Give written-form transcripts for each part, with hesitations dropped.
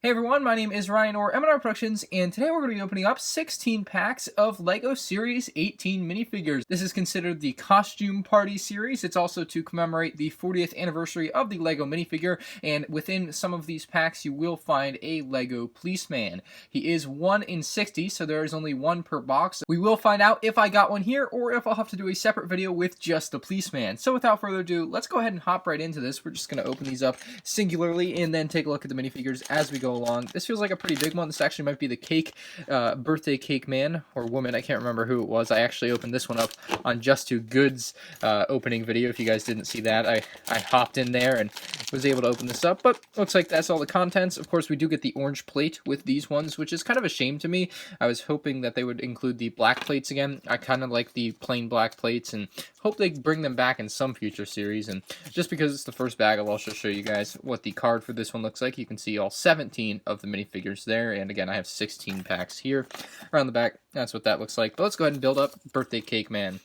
Hey everyone, my name is Ryan or MandRproductions, and today we're going to be opening up 16 packs of LEGO Series 18 minifigures. This is considered the Costume Party series. It's also to commemorate the 40th anniversary of the LEGO Minifigure, and within some of these packs you will find a LEGO Policeman. He is 1 in 60, so there is only one per box. We will find out if I got one here or if I'll have to do a separate video with just the Policeman. So without further ado, let's go ahead and hop right into this. We're just going to open these up singularly and then take a look at the minifigures as we go along. This feels like a pretty big one. This actually might be the cake, birthday cake man or woman. I can't remember who it was. I actually opened this one up on Just Too Good's opening video. If you guys didn't see that, I hopped in there and was able to open this up. But looks like that's all the contents. Of course, we do get the orange plate with these ones, which is kind of a shame to me. I was hoping that they would include the black plates again. I kind of like the plain black plates and hope they bring them back in some future series. And just because it's the first bag, I'll also show you guys what the card for this one looks like. You can see all 17 of the minifigures there, and again I have 16 packs here. Around the back, that's what that looks like. But let's go ahead and build up Birthday Cake Man.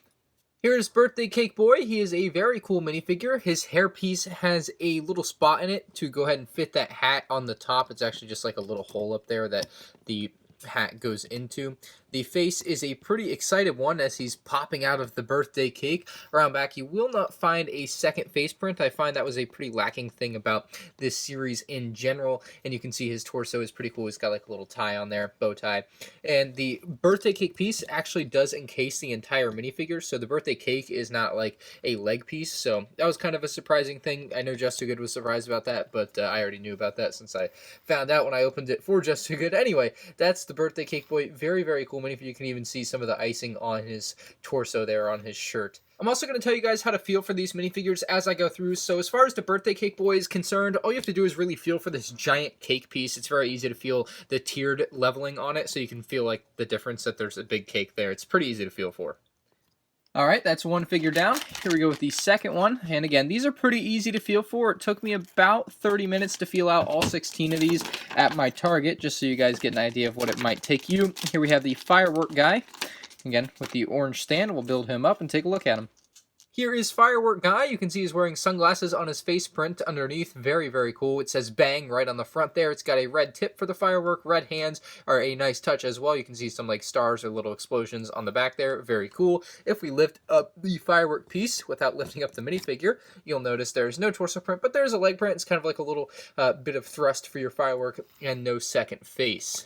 Here's Birthday Cake Boy. He is a very cool minifigure. His hairpiece has a little spot in it to go ahead and fit that hat on the top. It's actually just like a little hole up there that the hat goes into. The face is a pretty excited one as he's popping out of the birthday cake. Around back, you will not find a second face print. I find that was a pretty lacking thing about this series in general, and you can see his torso is pretty cool. He's got like a little tie on there, bow tie, and the birthday cake piece actually does encase the entire minifigure, so the birthday cake is not like a leg piece, so that was kind of a surprising thing. I know Just Too Good was surprised about that, but I already knew about that since I found out when I opened it for Just Too Good. Anyway, that's the Birthday Cake Boy. Very, very cool minifigure. You can even see some of the icing on his torso there on his shirt. I'm also going to tell you guys how to feel for these minifigures as I go through. So as far as the Birthday Cake Boy is concerned, all you have to do is really feel for this giant cake piece. It's very easy to feel the tiered leveling on it, so you can feel like the difference that there's a big cake there. It's pretty easy to feel for. Alright, that's one figure down. Here we go with the second one. And again, these are pretty easy to feel for. It took me about 30 minutes to feel out all 16 of these at my Target, just so you guys get an idea of what it might take you. Here we have the Firework Guy. Again, with the orange stand, we'll build him up and take a look at him. Here is Firework Guy. You can see he's wearing sunglasses on his face print underneath. Very, very cool. It says bang right on the front there. It's got a red tip for the firework. Red hands are a nice touch as well. You can see some like stars or little explosions on the back there. Very cool. If we lift up the firework piece without lifting up the minifigure, you'll notice there's no torso print, but there's a leg print. It's kind of like a little bit of thrust for your firework and no second face.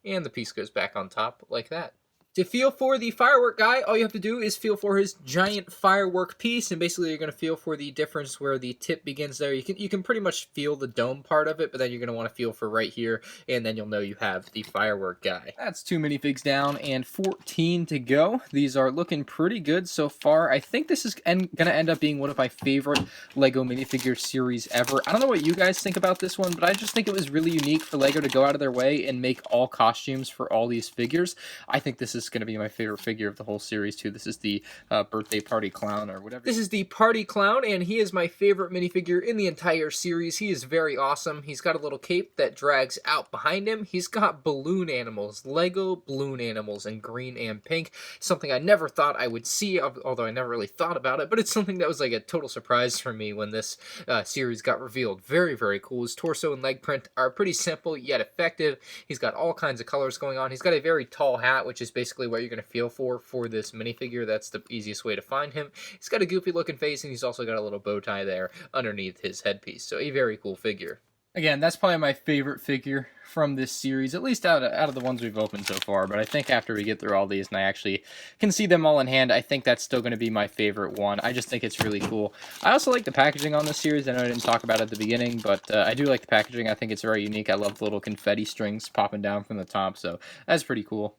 And the piece goes back on top like that. To feel for the Firework Guy, all you have to do is feel for his giant firework piece, and basically you're going to feel for the difference where the tip begins there. You can pretty much feel the dome part of it, but then you're going to want to feel for right here, and then you'll know you have the Firework Guy. That's 2 minifigs down and 14 to go. These are looking pretty good so far. I think this is going to end up being one of my favorite LEGO minifigure series ever. I don't know what you guys think about this one, but I just think it was really unique for LEGO to go out of their way and make all costumes for all these figures. I think this is going to be my favorite figure of the whole series too. This is the birthday party clown or whatever. This is the party clown, and he is my favorite minifigure in the entire series. He is very awesome. He's got a little cape that drags out behind him. He's got balloon animals, LEGO balloon animals in green and pink. Something I never thought I would see, although I never really thought about it, but it's something that was like a total surprise for me when this series got revealed. Very, very cool. His torso and leg print are pretty simple yet effective. He's got all kinds of colors going on. He's got a very tall hat, which is basically what you're going to feel for this minifigure. That's the easiest way to find him. He's got a goofy looking face, and he's also got a little bow tie there underneath his headpiece. So a very cool figure. Again, that's probably my favorite figure from this series, at least out of the ones we've opened so far. But I think after we get through all these and I actually can see them all in hand, I think that's still going to be my favorite one. I just think it's really cool. I also like the packaging on this series. I know I didn't talk about it at the beginning, but I do like the packaging. I think it's very unique. I love the little confetti strings popping down from the top, so that's pretty cool.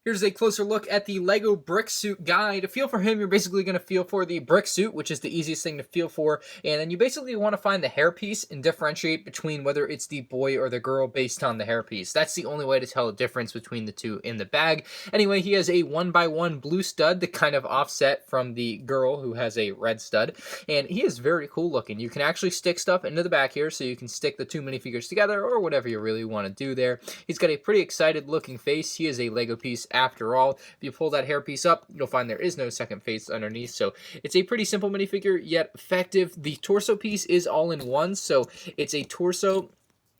Here's a closer look at the LEGO Brick Suit Guy. To feel for him, you're basically going to feel for the brick suit, which is the easiest thing to feel for, and then you basically want to find the hairpiece and differentiate between whether it's the boy or the girl based on the hairpiece. That's the only way to tell the difference between the two in the bag. Anyway, he has a 1x1 blue stud to kind of offset from the girl who has a red stud, and he is very cool looking. You can actually stick stuff into the back here, so you can stick the two minifigures together or whatever you really want to do there. He's got a pretty excited looking face. He is a LEGO piece after all. If you pull that hairpiece up, you'll find there is no second face underneath, so it's a pretty simple minifigure, yet effective. The torso piece is all in one, so it's a torso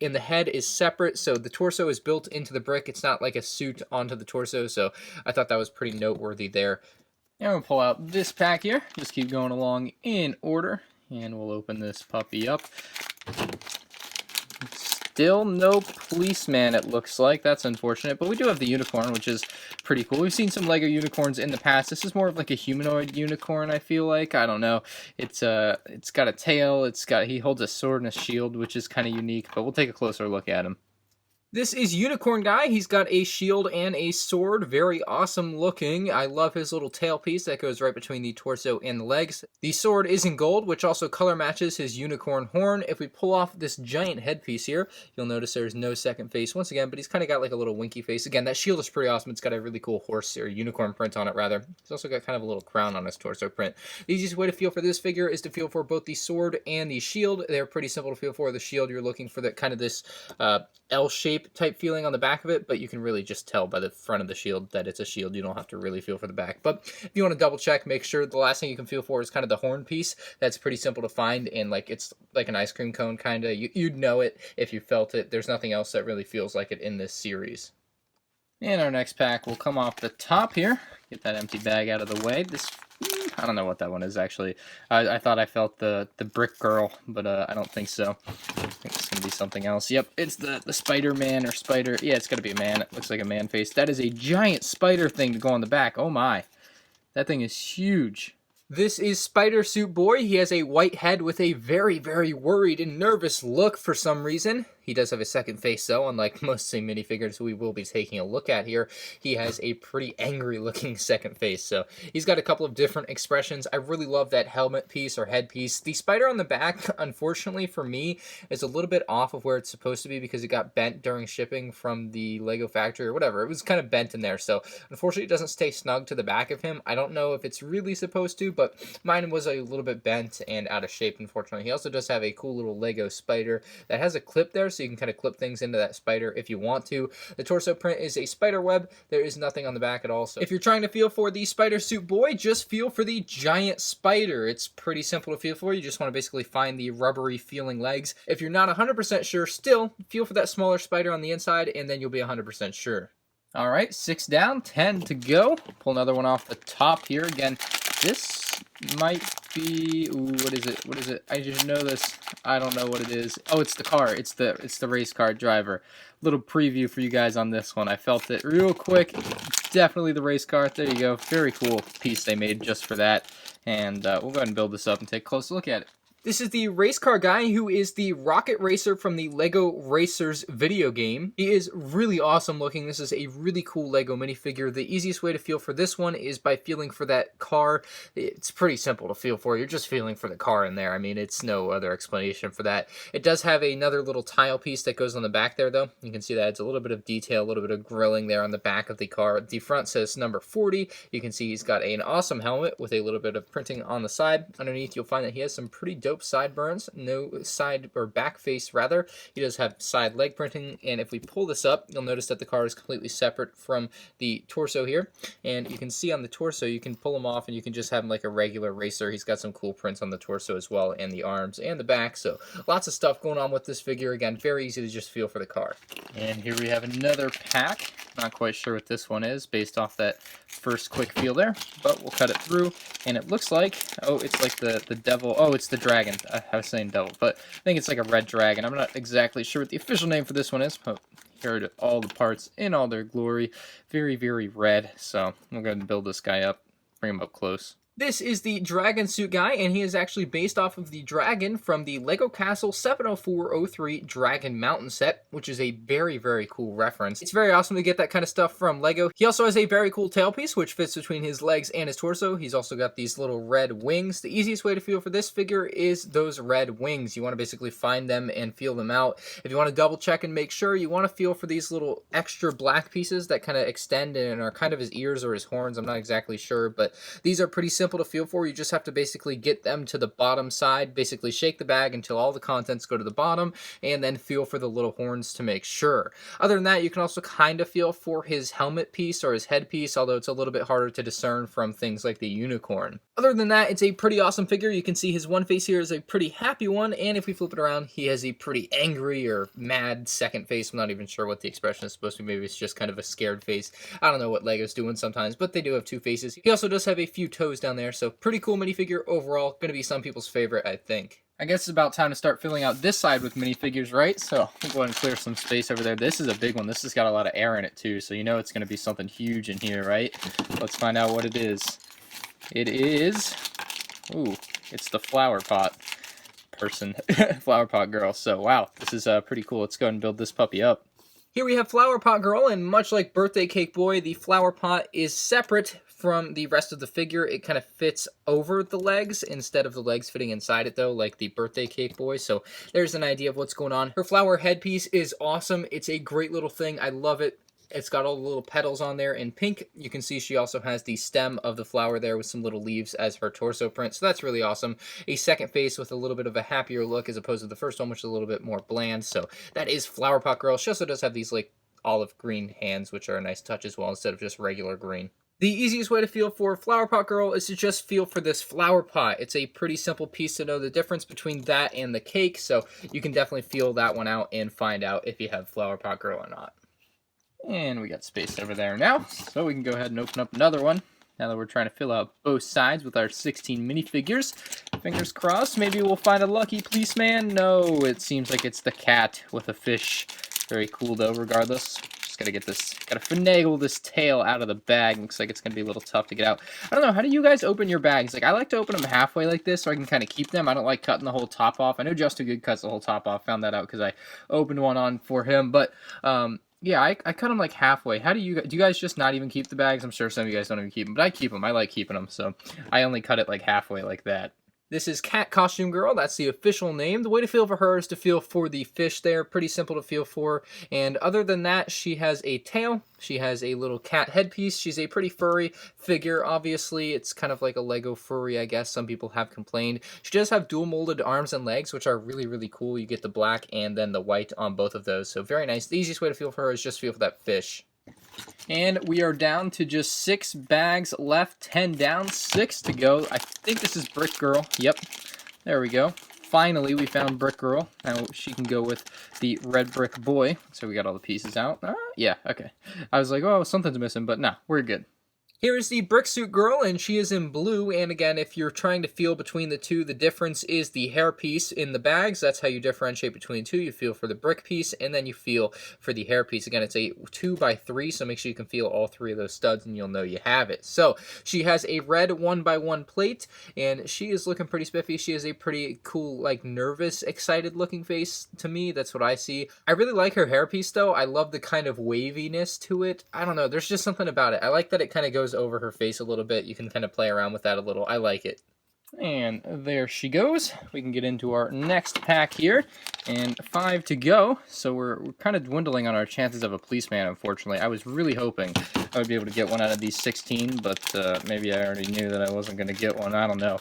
and the head is separate, so the torso is built into the brick. It's not like a suit onto the torso, so I thought that was pretty noteworthy there. And we'll pull out this pack here. Just keep going along in order, and we'll open this puppy up. Still no policeman, it looks like. That's unfortunate, but we do have the unicorn, which is pretty cool. We've seen some LEGO unicorns in the past. This is more of like a humanoid unicorn, I feel like. I don't know. It's got a tail. He holds a sword and a shield, which is kind of unique, but we'll take a closer look at him. This is Unicorn Guy. He's got a shield and a sword. Very awesome looking. I love his little tail piece that goes right between the torso and the legs. The sword is in gold, which also color matches his unicorn horn. If we pull off this giant headpiece here, you'll notice there's no second face once again, but he's kind of got like a little winky face. Again, that shield is pretty awesome. It's got a really cool horse or unicorn print on it, rather. He's also got kind of a little crown on his torso print. The easiest way to feel for this figure is to feel for both the sword and the shield. They're pretty simple to feel for. The shield, you're looking for this L-shape type feeling on the back of it, but you can really just tell by the front of the shield that it's a shield. You don't have to really feel for the back. But if you want to double check, make sure the last thing you can feel for is kind of the horn piece. That's pretty simple to find, and like it's like an ice cream cone kind of. You'd know it if you felt it. There's nothing else that really feels like it in this series. And our next pack will come off the top here. Get that empty bag out of the way. I don't know what that one is, actually. I thought I felt the brick girl, but I don't think so. I think it's going to be something else. Yep, it's the Spider-Man or Spider. Yeah, it's going to be a man. It looks like a man face. That is a giant spider thing to go on the back. Oh, my. That thing is huge. This is Spider Suit Boy. He has a white head with a very, very worried and nervous look for some reason. He does have a second face, though, unlike most minifigures we will be taking a look at here. He has a pretty angry-looking second face, so he's got a couple of different expressions. I really love that helmet piece or head piece. The spider on the back, unfortunately for me, is a little bit off of where it's supposed to be because it got bent during shipping from the LEGO factory or whatever. It was kind of bent in there, so unfortunately it doesn't stay snug to the back of him. I don't know if it's really supposed to, but mine was a little bit bent and out of shape, unfortunately. He also does have a cool little LEGO spider that has a clip there, so you can kind of clip things into that spider if you want to. The torso print is a spider web. There is nothing on the back at all. So if you're trying to feel for the Spider Suit Boy, just feel for the giant spider. It's pretty simple to feel for. You just want to basically find the rubbery feeling legs. If you're not 100% sure, still feel for that smaller spider on the inside, and then you'll be 100% sure. All right, 6 down, 10 to go. Pull another one off the top here. Again, this might be, ooh, what is it? What is it? I just know this. I don't know what it is. Oh, it's the car. It's the race car driver. Little preview for you guys on this one. I felt it real quick. Definitely the race car. There you go. Very cool piece they made just for that. And we'll go ahead and build this up and take a close look at it. This is the race car guy who is the rocket racer from the LEGO Racers video game. He is really awesome looking. This is a really cool LEGO minifigure. The easiest way to feel for this one is by feeling for that car. It's pretty simple to feel for. You're just feeling for the car in there. I mean, it's no other explanation for that. It does have another little tile piece that goes on the back there, though. You can see that it's a little bit of detail, a little bit of grilling there on the back of the car. The front says number 40. You can see he's got an awesome helmet with a little bit of printing on the side. Underneath, you'll find that he has some pretty dope sideburns, no side or back face rather. He does have side leg printing, and if we pull this up, you'll notice that the car is completely separate from the torso here. And you can see on the torso, you can pull him off and you can just have him like a regular racer. He's got some cool prints on the torso as well, and the arms and the back. So lots of stuff going on with this figure. Again, very easy to just feel for the car. And here we have another pack. Not quite sure what this one is based off that first quick feel there, but we'll cut it through. And it looks like, oh, it's like the devil. Oh, it's the dragon. I was saying devil, but I think it's like a red dragon. I'm not exactly sure what the official name for this one is, but here are all the parts in all their glory. Very, very red. So we'll go ahead and build this guy up, bring him up close. This is the Dragon Suit guy, and he is actually based off of the dragon from the LEGO Castle 70403 Dragon Mountain set, which is a very, very cool reference. It's very awesome to get that kind of stuff from LEGO. He also has a very cool tailpiece, which fits between his legs and his torso. He's also got these little red wings. The easiest way to feel for this figure is those red wings. You want to basically find them and feel them out. If you want to double check and make sure, you want to feel for these little extra black pieces that kind of extend and are kind of his ears or his horns. I'm not exactly sure, but these are pretty simple simple to feel for. You just have to basically get them to the bottom side, basically shake the bag until all the contents go to the bottom, and then feel for the little horns to make sure. Other than that, you can also kind of feel for his helmet piece or his headpiece, although it's a little bit harder to discern from things like the unicorn. Other than that, it's a pretty awesome figure. You can see his one face here is a pretty happy one, and if we flip it around, he has a pretty angry or mad second face. I'm not even sure what the expression is supposed to be. Maybe it's just kind of a scared face. I don't know what LEGO's doing sometimes, but they do have two faces. He also does have a few toes down there, so pretty cool minifigure overall. Going to be some people's favorite, I think. I guess it's about time to start filling out this side with minifigures, right? So we'll go ahead and clear some space over there. This is a big one. This has got a lot of air in it too, so you know it's going to be something huge in here, right? Let's find out what it is. It is, ooh, it's the flower pot person, flower pot girl. So wow, this is pretty cool. Let's go ahead and build this puppy up. Here we have Flower Pot Girl, and much like Birthday Cake Boy, the flower pot is separate from the rest of the figure. It kind of fits over the legs instead of the legs fitting inside it, though, like the Birthday Cake Boy. So there's an idea of what's going on. Her flower headpiece is awesome. It's a great little thing. I love it. It's got all the little petals on there in pink. You can see she also has the stem of the flower there with some little leaves as her torso print. So that's really awesome. A second face with a little bit of a happier look as opposed to the first one, which is a little bit more bland. So that is Flower Pot Girl. She also does have these like olive green hands, which are a nice touch as well instead of just regular green. The easiest way to feel for Flower Pot Girl is to just feel for this flower pot. It's a pretty simple piece to know the difference between that and the cake. So you can definitely feel that one out and find out if you have Flower Pot Girl or not. And we got space over there now, so we can go ahead and open up another one. Now that we're trying to fill out both sides with our 16 minifigures. Fingers crossed, maybe we'll find a lucky policeman. No, it seems like it's the cat with a fish. Very cool though, regardless. Just gotta get this, gotta finagle this tail out of the bag. Looks like it's gonna be a little tough to get out. I don't know, how do you guys open your bags? Like, I like to open them halfway like this so I can kind of keep them. I don't like cutting the whole top off. I know Just Too Good cuts the whole top off. Found that out because I opened one on for him, but yeah, I cut them like halfway. How do you guys just not even keep the bags? I'm sure some of you guys don't even keep them, but I keep them. I like keeping them, so I only cut it like halfway like that. This is Cat Costume Girl. That's the official name. The way to feel for her is to feel for the fish there. Pretty simple to feel for. And other than that, she has a tail. She has a little cat headpiece. She's a pretty furry figure, obviously. It's kind of like a Lego furry, I guess. Some people have complained. She does have dual molded arms and legs, which are really, really cool. You get the black and then the white on both of those. So very nice. The easiest way to feel for her is just feel for that fish. And we are down to just 6 bags left, 10 down, 6 to go. I think this is Brick Girl. Yep, there we go. Finally, we found Brick Girl. Now she can go with the Red Brick Boy. So we got all the pieces out. Yeah, okay. I was like, oh, something's missing, but no, we're good. Here is the Brick Suit Girl, and she is in blue, and again, if you're trying to feel between the two, the difference is the hair piece in the bags. That's how you differentiate between the two. You feel for the brick piece, and then you feel for the hair piece. Again, it's a 2x3, so make sure you can feel all 3 of those studs, and you'll know you have it. So, she has a red 1x1 plate, and she is looking pretty spiffy. She has a pretty cool, like, nervous, excited-looking face to me. That's what I see. I really like her hair piece, though. I love the kind of waviness to it. I don't know, there's just something about it. I like that it kind of goes over her face a little bit. You can kind of play around with that a little. I like it. And there she goes. We can get into our next pack here. And 5 to go. So we're kind of dwindling on our chances of a policeman, unfortunately. I was really hoping I would be able to get one out of these 16, but maybe I already knew that I wasn't going to get one. I don't know.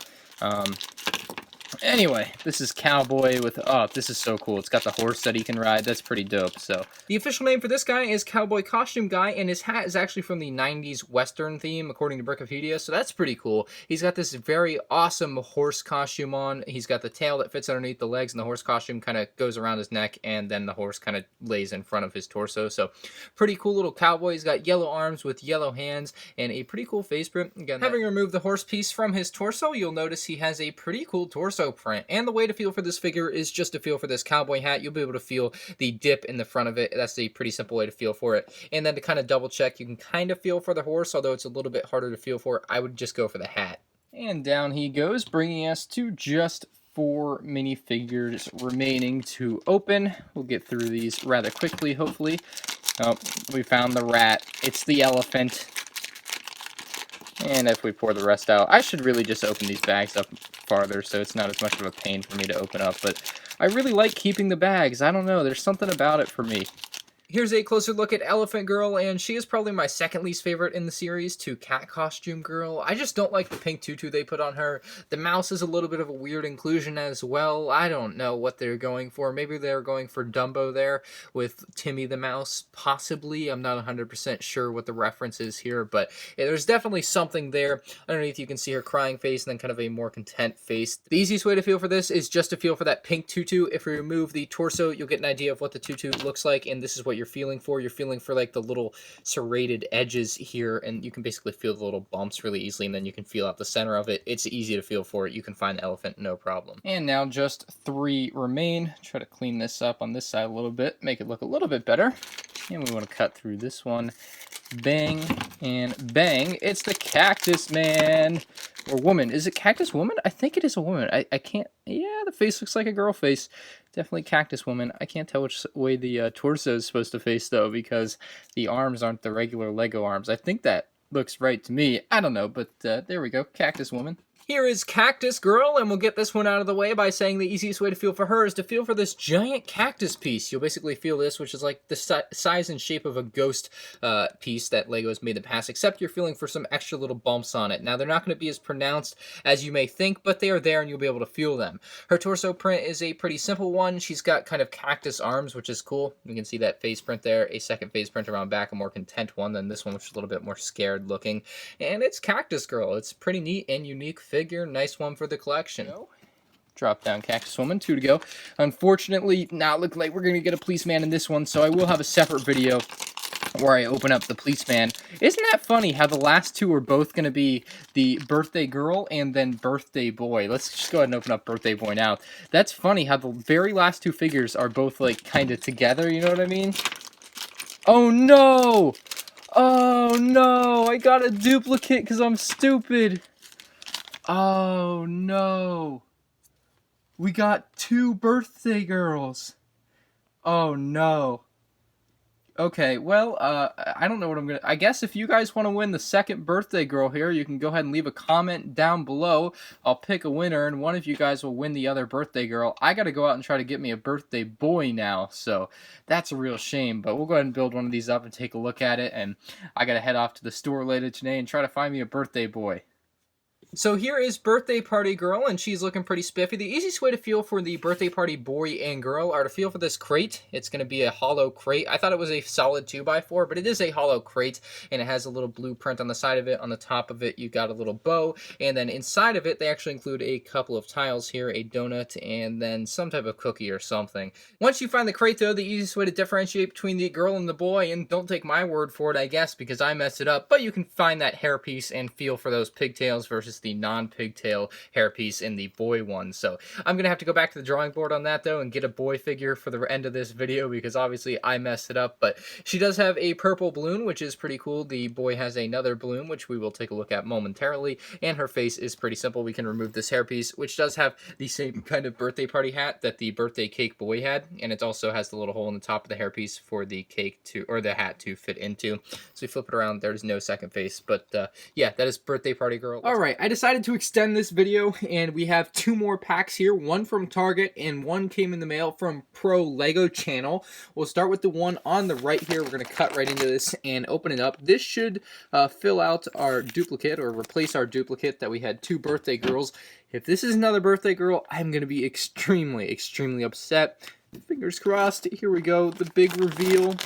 Anyway, this is Cowboy with, oh, this is so cool. It's got the horse that he can ride. That's pretty dope. So the official name for this guy is Cowboy Costume Guy, and his hat is actually from the 90s Western theme, according to Wikipedia. So that's pretty cool. He's got this very awesome horse costume on. He's got the tail that fits underneath the legs, and the horse costume kind of goes around his neck, and then the horse kind of lays in front of his torso. So pretty cool little cowboy. He's got yellow arms with yellow hands, and a pretty cool face print. Again, having removed the horse piece from his torso, you'll notice he has a pretty cool torso print. And the way to feel for this figure is just to feel for this cowboy hat. You'll be able to feel the dip in the front of it. That's a pretty simple way to feel for it. And then to kind of double check, you can kind of feel for the horse, although it's a little bit harder to feel for. I would just go for the hat. And down he goes, bringing us to just 4 minifigures remaining to open. We'll get through these rather quickly, hopefully. Oh, we found the rat. It's the elephant. And if we pour the rest out, I should really just open these bags up farther so it's not as much of a pain for me to open up. But I really like keeping the bags. I don't know. There's something about it for me. Here's a closer look at Elephant Girl, and she is probably my second least favorite in the series to Cat Costume Girl. I just don't like the pink tutu they put on her. The mouse is a little bit of a weird inclusion as well. I don't know what they're going for. Maybe they're going for Dumbo there with Timmy the Mouse, possibly. I'm not 100% sure what the reference is here, but there's definitely something there. Underneath you can see her crying face and then kind of a more content face. The easiest way to feel for this is just to feel for that pink tutu. If we remove the torso, you'll get an idea of what the tutu looks like, and this is what you're feeling for. You're feeling for like the little serrated edges here, and you can basically feel the little bumps really easily, and then you can feel out the center of it. It's easy to feel for it. You can find the elephant, no problem. And now just 3 remain. Try to clean this up on this side a little bit, make it look a little bit better. And we want to cut through this one. Bang and bang. It's the Cactus Man. Or woman. Is it Cactus Woman? I think it is a woman. I can't... Yeah, the face looks like a girl face. Definitely Cactus Woman. I can't tell which way the torso is supposed to face, though, because the arms aren't the regular Lego arms. I think that looks right to me. I don't know, but there we go. Cactus Woman. Here is Cactus Girl, and we'll get this one out of the way by saying the easiest way to feel for her is to feel for this giant cactus piece. You'll basically feel this, which is like the size and shape of a ghost piece that LEGO has made in the past, except you're feeling for some extra little bumps on it. Now, they're not going to be as pronounced as you may think, but they are there, and you'll be able to feel them. Her torso print is a pretty simple one. She's got kind of cactus arms, which is cool. You can see that face print there, a second face print around back, a more content one than this one, which is a little bit more scared looking. And it's Cactus Girl. It's pretty neat and unique figure. Nice one for the collection. Drop down Cactus Woman, 2 to go. Unfortunately, not look like we're going to get a policeman in this one, so I will have a separate video where I open up the policeman. Isn't that funny how the last 2 are both going to be the birthday girl and then birthday boy? Let's just go ahead and open up birthday boy now. That's funny how the very last 2 figures are both like kind of together, you know what I mean? Oh no! Oh no! I got a duplicate because I'm stupid. Oh no. We got 2 birthday girls. Oh no. Okay, well, I don't know what I'm gonna... I guess if you guys want to win the second birthday girl here, you can go ahead and leave a comment down below. I'll pick a winner, and one of you guys will win the other birthday girl. I gotta go out and try to get me a birthday boy now, so that's a real shame. But we'll go ahead and build one of these up and take a look at it, and I gotta head off to the store later today and try to find me a birthday boy. So here is Birthday Party Girl, and she's looking pretty spiffy. The easiest way to feel for the Birthday Party boy and girl are to feel for this crate. It's going to be a hollow crate. I thought it was a solid 2x4, but it is a hollow crate, and it has a little blueprint on the side of it. On the top of it, you got a little bow, and then inside of it, they actually include a couple of tiles here, a donut, and then some type of cookie or something. Once you find the crate, though, the easiest way to differentiate between the girl and the boy, and don't take my word for it, I guess, because I messed it up, but you can find that hairpiece and feel for those pigtails versus the non-pigtail hairpiece in the boy one. So I'm gonna have to go back to the drawing board on that though and get a boy figure for the end of this video because obviously I messed it up. But she does have a purple balloon, which is pretty cool. The boy has another balloon, which we will take a look at momentarily, and her face is pretty simple. We can remove this hairpiece, which does have the same kind of birthday party hat that the birthday cake boy had, and it also has the little hole in the top of the hairpiece for the cake to, or the hat to fit into. So we flip it around, there's no second face, but yeah, that is Birthday Party Girl. Alright, I decided to extend this video, and we have 2 more packs here, one from Target and one came in the mail from Pro Lego Channel. We'll start with the one on the right here. We're going to cut right into this and open it up. This should fill out our duplicate or replace our duplicate that we had 2 birthday girls. If this is another birthday girl, I'm going to be extremely, extremely upset. Fingers crossed. Here we go, the big reveal.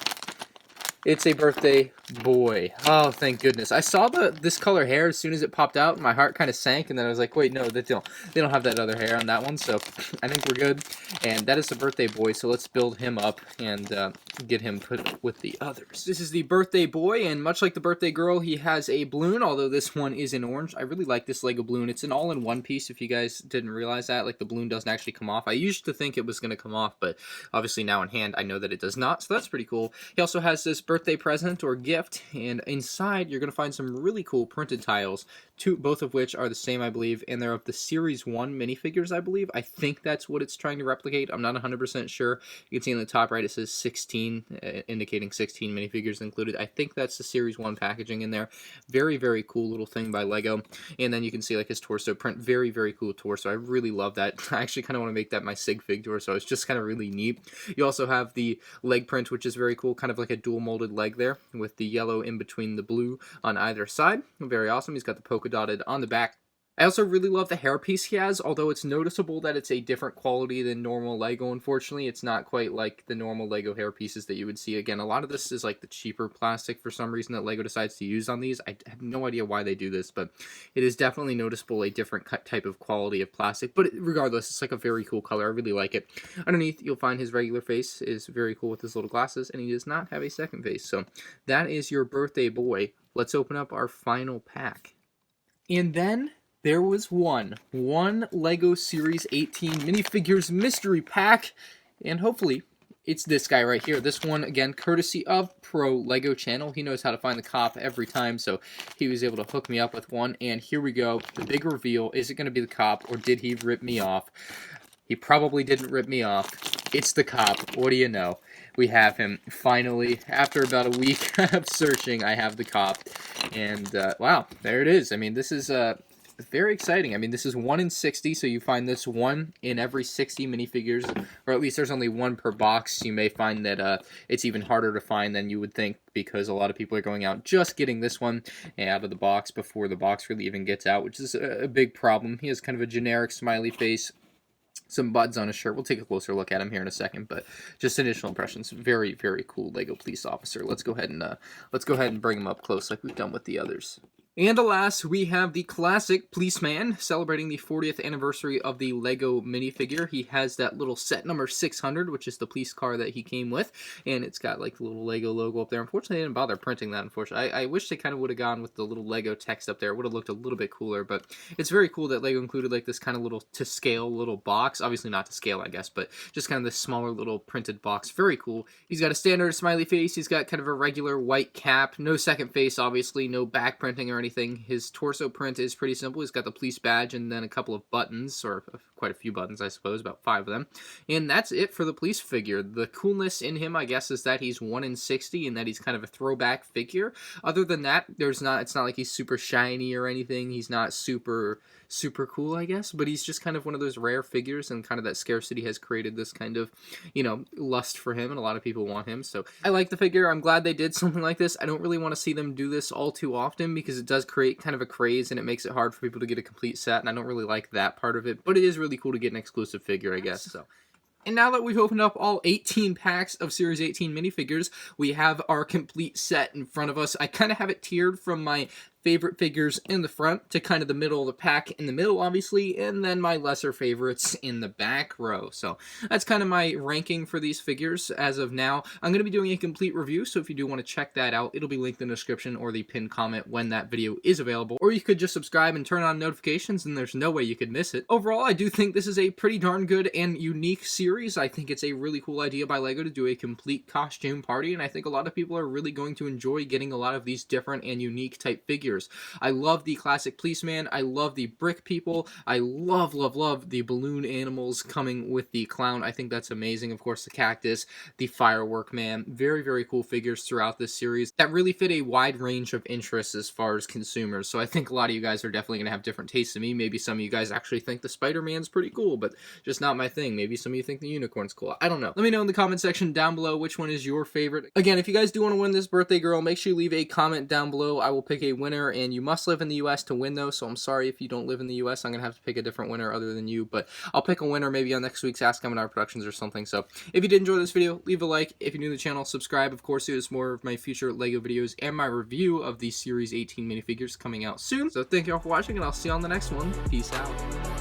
It's a birthday boy. Oh, thank goodness. I saw this color hair as soon as it popped out, and my heart kind of sank, and then I was like, wait, no, they don't have that other hair on that one, so I think we're good. And that is the birthday boy, so let's build him up and get him put with the others. This is the birthday boy, and much like the birthday girl, he has a balloon, although this one is in orange. I really like this Lego balloon. It's an all-in-one piece, if you guys didn't realize that. Like, the balloon doesn't actually come off. I used to think it was going to come off, but obviously now in hand, I know that it does not, so that's pretty cool. He also has this birthday present or gift, and inside you're going to find some really cool printed tiles both of which are the same, I believe, and they're of the Series 1 minifigures, I believe. I think that's what it's trying to replicate. I'm not 100% sure. You can see in the top right it says 16, indicating 16 minifigures included. I think that's the Series 1 packaging in there. Very, very cool little thing by LEGO. And then you can see like his torso print. Very, very cool torso. I really love that. I actually kind of want to make that my Sig Fig torso. It's just kind of really neat. You also have the leg print, which is very cool, kind of like a dual molded leg there with the yellow in between the blue on either side. Very awesome. He's got the polka dotted on the back. I also really love the hairpiece he has, although it's noticeable that it's a different quality than normal LEGO, unfortunately. It's not quite like the normal LEGO hairpieces that you would see. Again, a lot of this is like the cheaper plastic for some reason that LEGO decides to use on these. I have no idea why they do this, but it is definitely noticeable a different type of quality of plastic. But regardless, it's like a very cool color. I really like it. Underneath, you'll find his regular face is very cool with his little glasses, and he does not have a second face. So that is your birthday boy. Let's open up our final pack. And then there was one LEGO Series 18 Minifigures mystery pack, and hopefully it's this guy right here. This one, again, courtesy of Pro LEGO channel. He knows how to find the cop every time, so he was able to hook me up with one, and here we go. The big reveal. Is it going to be the cop, or did he rip me off? He probably didn't rip me off. It's the cop. What do you know? We have him. Finally, after about a week of searching, I have the cop, and wow, there it is. I mean, this is very exciting. I mean, this is 1 in 60, so you find this one in every 60 minifigures, or at least there's only one per box. You may find that it's even harder to find than you would think, because a lot of people are going out just getting this one out of the box before the box really even gets out, which is a big problem. He has kind of a generic smiley face, some buttons on his shirt. We'll take a closer look at him here in a second, but just initial impressions. Very, very cool LEGO police officer. Let's go ahead and bring him up close like we've done with the others. And alas, we have the classic policeman celebrating the 40th anniversary of the LEGO minifigure. He has that little set number 600, which is the police car that he came with, and it's got like the little LEGO logo up there. Unfortunately, they didn't bother printing that, unfortunately. I wish they kind of would have gone with the little LEGO text up there. It would have looked a little bit cooler, but it's very cool that LEGO included like this kind of little to-scale little box. Obviously not to scale, I guess, but just kind of this smaller little printed box. Very cool. He's got a standard smiley face. He's got kind of a regular white cap. No second face, obviously. No back printing or anything. His torso print is pretty simple. He's got the police badge and then a couple of buttons, or quite a few buttons, I suppose, about 5 of them. And that's it for the police figure. The coolness in him, I guess, is that he's 1 in 60 and that he's kind of a throwback figure. Other than that, it's not like he's super shiny or anything. He's not super cool, I guess, but he's just kind of one of those rare figures, and kind of that scarcity has created this kind of, you know, lust for him, and a lot of people want him. So I like the figure. I'm glad they did something like this. I don't really want to see them do this all too often, because it does create kind of a craze, and it makes it hard for people to get a complete set, and I don't really like that part of it, but it is really cool to get an exclusive figure, I guess. So. And now that we've opened up all 18 packs of Series 18 minifigures, we have our complete set in front of us. I kind of have it tiered from my favorite figures in the front to kind of the middle of the pack in the middle, obviously, and then my lesser favorites in the back row. So that's kind of my ranking for these figures as of now. I'm going to be doing a complete review, so if you do want to check that out, it'll be linked in the description or the pinned comment when that video is available. Or you could just subscribe and turn on notifications, and there's no way you could miss it. Overall, I do think this is a pretty darn good and unique series. I think it's a really cool idea by LEGO to do a complete costume party, and I think a lot of people are really going to enjoy getting a lot of these different and unique type figures. I love the classic policeman. I love the brick people. I love the balloon animals coming with the clown. I think that's amazing. Of course, the cactus, the Firework Man. Very, very cool figures throughout this series that really fit a wide range of interests as far as consumers. So I think a lot of you guys are definitely going to have different tastes than me. Maybe some of you guys actually think the Spider-Man's pretty cool, but just not my thing. Maybe some of you think the unicorn's cool. I don't know. Let me know in the comment section down below which one is your favorite. Again, if you guys do want to win this birthday girl, make sure you leave a comment down below. I will pick a winner, and you must live in the US to win, though, so I'm sorry if you don't live in the US. I'm going to have to pick a different winner other than you, but I'll pick a winner maybe on next week's Ask MandRproductions or something. So if you did enjoy this video, leave a like. If you're new to the channel, subscribe. Of course, there's more of my future LEGO videos and my review of the Series 18 minifigures coming out soon. So thank you all for watching, and I'll see you on the next one. Peace out.